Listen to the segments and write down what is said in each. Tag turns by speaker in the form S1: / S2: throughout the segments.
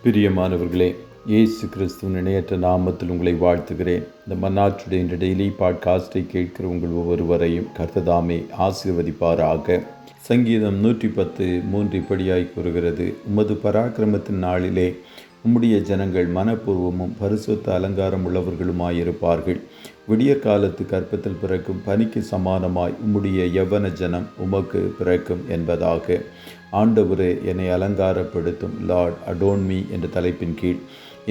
S1: பிரியமானவர்களே, இயேசு கிறிஸ்துவின் இணையற்ற நாமத்தில் உங்களை வாழ்த்துகிறேன். இந்த மன்னாற்றுடைய இந்த டெய்லி பாட்காஸ்டை கேட்கிற உங்கள் ஒவ்வொருவரையும் கர்த்ததாமே ஆசீர்வதிப்பாராக. சங்கீதம் 110:3 இப்படியாய் கூறுகிறது: உமது பராக்கிரமத்தின் நாளிலே உம்முடைய ஜனங்கள் மனப்பூர்வமும் பரிசுத்த அலங்காரம் உள்ளவர்களுமாயிருப்பார்கள். விடியற் காலத்து கற்பத்தில் பிறக்கும் பனிக்கு சமானமாய் உம்முடைய யவன ஜனம் உமக்கு பிறக்கும் என்பதாக. ஆண்டவரே, என்னை அலங்காரப்படுத்தும். லார்ட் அடோன் மீ என்ற தலைப்பின் கீழ்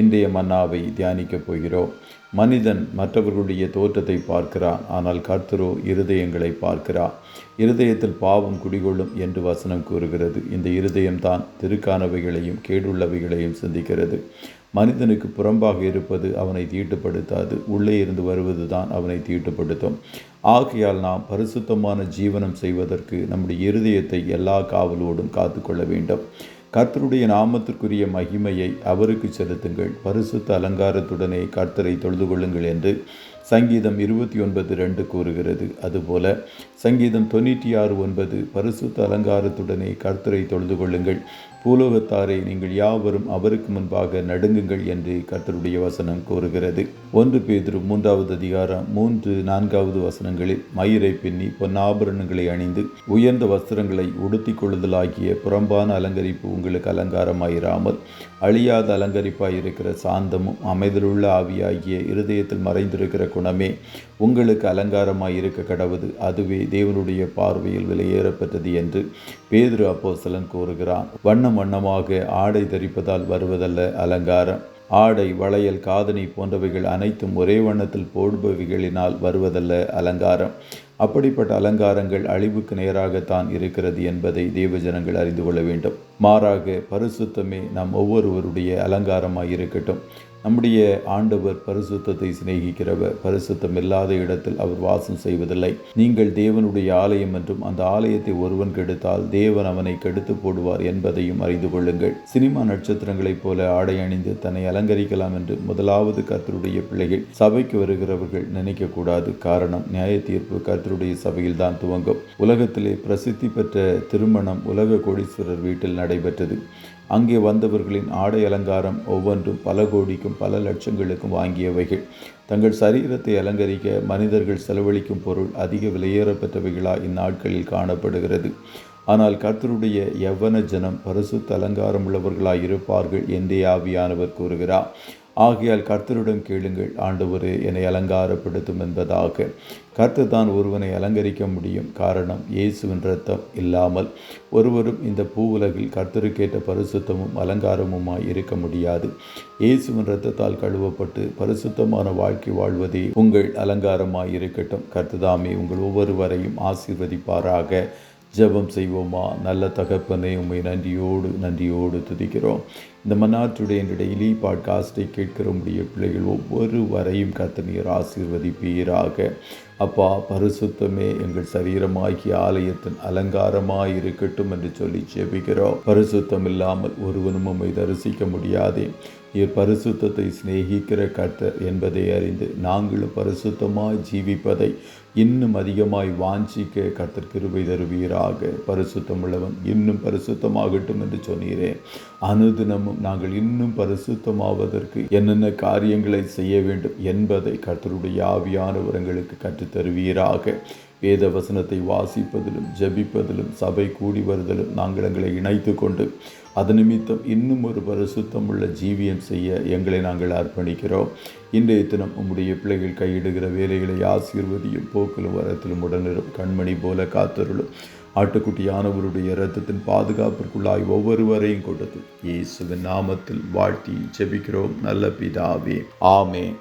S1: இன்றைய மன்னாவை தியானிக்கப் போகிறோம். மனிதன் மற்றவர்களுடைய தோற்றத்தை பார்க்கிறான், ஆனால் கர்த்தரோ இருதயங்களை பார்க்கிறார். இருதயத்தில் பாவம் குடிகொள்ளும் என்று வசனம் கூறுகிறது. இந்த இருதயம்தான் திருக்கானவைகளையும் கேடுள்ளவைகளையும் சிந்திக்கிறது. மனிதனுக்கு புறம்பாக இருப்பது அவனை தீட்டுப்படுத்தாது, உள்ளே இருந்து வருவது தான் அவனை தீட்டுப்படுத்தும். ஆகையால் நாம் பரிசுத்தமான ஜீவனம் செய்வதற்கு நம்முடைய இருதயத்தை எல்லா காவலோடும் காத்துக்கொள்ள வேண்டும். கர்த்தருடைய நாமத்திற்குரிய மகிமையை அவருக்கு செலுத்துங்கள், பரிசுத்த அலங்காரத்துடனே கர்த்தரை தொழுது கொள்ளுங்கள் என்று சங்கீதம் 29:2 கூறுகிறது. அதுபோல சங்கீதம் 96:9 பரிசுத்த அலங்காரத்துடனே கர்த்தரை தொழுது கொள்ளுங்கள், பூலோகத்தாரை நீங்கள் யாவரும் அவருக்கு முன்பாக நடுங்குங்கள் என்று கர்த்தருடைய வசனம் கூறுகிறது. 1 பேதுரு 3:4 வசனங்களில் மயிரை பின்னி பொன்னாபரணங்களை அணிந்து உயர்ந்த வஸ்திரங்களை உடுத்திக் கொள்ளுதலாகிய புறம்பான அலங்கரிப்பு உங்களுக்கு அலங்காரமாயிராமல் அழியாத அலங்கரிப்பாயிருக்கிற சாந்தமும் அமைதலுள்ள ஆவியாகிய இருதயத்தில் மறைந்திருக்கிற குணமே உங்களுக்கு அலங்காரமாயிருக்க கடவுது. அதுவே தேவனுடைய பார்வையில் விலையேறப்பட்டது என்று பேதுரு அப்போஸ்தலன் கூறுகிறான். வண்ணமாக ஆடை தரிப்பதால் வருவதல்ல அலங்காரம். ஆடை, வளையல், காதணி போன்றவைகள் அனைத்தும் ஒரே வண்ணத்தில் போடுபவைகளினால் வருவதல்ல அலங்காரம். அப்படிப்பட்ட அலங்காரங்கள் அழிவுக்கு நேராகத்தான் இருக்கிறது என்பதை தேவஜனங்கள் அறிந்து கொள்ள வேண்டும். மாறாக பரிசுத்தமே நம் ஒவ்வொருவருடைய அலங்காரமாய் இருக்கட்டும். நம்முடைய ஆண்டவர் பரிசுத்தத்தை சிநேகிக்கிறவர். பரிசுத்தம் இல்லாத இடத்தில் அவர் வாசம் செய்வதில்லை. நீங்கள் தேவனுடைய ஆலயம் என்றும் அந்த ஆலயத்தை ஒருவன் கெடுத்தால் தேவன் அவனை கெடுத்து போடுவார் என்பதையும் அறிந்து கொள்ளுங்கள். சினிமா நட்சத்திரங்களைப் போல ஆடை அணிந்து தன்னை அலங்கரிக்கலாம் என்று முதலாவது கர்த்தருடைய பிள்ளைகள், சபைக்கு வருகிறவர்கள் நினைக்கக்கூடாது. காரணம், நியாய தீர்ப்பு கர்த்தருடைய சபையில் தான் துவங்கும். உலகத்திலே பிரசித்தி பெற்ற திருமணம் உலக கோடீஸ்வரர் வீட்டில் நடைபெற்றது. அங்கே வந்தவர்களின் ஆடை அலங்காரம் ஒவ்வொன்றும் பல கோடிக்கும் பல லட்சங்களுக்கும் வாங்கியவைகள். தங்கள் சரீரத்தை அலங்கரிக்க மனிதர்கள் செலவழிக்கும் பொருள் அதிக விலையேறப்பெற்றவைகளாக இந்நாட்களில் காணப்படுகிறது. ஆனால் கர்த்தருடைய யவன ஜனம் பரிசுத்த அலங்காரம் உள்ளவர்களாய் இருப்பார்கள் என்றே ஆவியானவர் கூறுகிறார். ஆகையால் கர்த்தரிடம் கேளுங்கள், ஆண்டவரே என்னை அலங்காரப்படுத்தும் என்பதாக. கர்த்தர் தான் ஒருவனை அலங்கரிக்க முடியும். காரணம், இயேசுவின் இரத்தம் இல்லாமல் ஒருவரும் இந்த பூவுலகில் கர்த்தருக்கேற்ற பரிசுத்தமும் அலங்காரமுமாய் இருக்க முடியாது. இயேசுவின் இரத்தத்தால் கழுவப்பட்டு பரிசுத்தமான வாழ்க்கை வாழ்வதே உங்கள் அலங்காரமாய் இருக்கட்டும். கர்த்ததாமே உங்கள் ஒவ்வொருவரையும் ஆசீர்வதிப்பாராக. ஜெபம் செய்வோமா? நல்ல தகப்பனே, உம்மை நன்றியோடு துதிக்கிறோம். இந்த மன்னாற்றுடைய இந்த டெய்லி பாட்காஸ்டை கேட்கிற உடைய பிள்ளைகள் ஒவ்வொருவரையும் கர்த்தர் நீர் ஆசீர்வதிப்பீராக. அப்பா, பரிசுத்தமே எங்கள் சரீரமாகிய ஆலயத்தின் அலங்காரமாய் இருக்கட்டும் என்று சொல்லி ஜெபிக்கிறோம். பரிசுத்தம் இல்லாமல் ஒருவனும் உம்மை தரிசிக்க முடியாதே. நீர் பரிசுத்தத்தை சிநேகிக்கிற கர்த்தர் என்பதை அறிந்து நாங்களும் பரிசுத்தமாய் ஜீவிப்பதை இன்னும் அதிகமாய் வாஞ்சிக்க கர்த்தர் கிருபை தருவீராக. பரிசுத்தம் உள்ளவன் இன்னும் பரிசுத்தமாகட்டும் என்று சொன்னீரே. அனுதினமும் நாங்கள் இன்னும் பரிசுத்தமாவதற்கு என்னென்ன காரியங்களை செய்ய வேண்டும் என்பதை கர்த்தருடைய ஆவியானவர் எங்களுக்கு கற்றுத்தருவீராக. வேத வசனத்தை வாசிப்பதிலும் ஜெபிப்பதிலும் சபை கூடி வருதலும் நாங்கள் எங்களை இணைத்து கொண்டு அது நிமித்தம் இன்னும் ஒரு பரிசுத்தம் உள்ள ஜீவியம் செய்ய எங்களை நாங்கள் அர்ப்பணிக்கிறோம். இன்றைய தினம் உம்முடைய பிள்ளைகள் கையிடுகிற வேலைகளை ஆசீர்வதியும், போக்கிலும் வரத்திலும் உடனிரும், கண்மணி போல காத்தருளும். ஆட்டுக்குட்டியானவருடைய இரத்தத்தின் பாதுகாப்பிற்குள்ளாய் ஒவ்வொருவரையும் கொடுத்து இயேசுவின் நாமத்தில் வாழ்த்தி ஜெபிக்கிறோம் நல்ல பிதாவே. ஆமென்.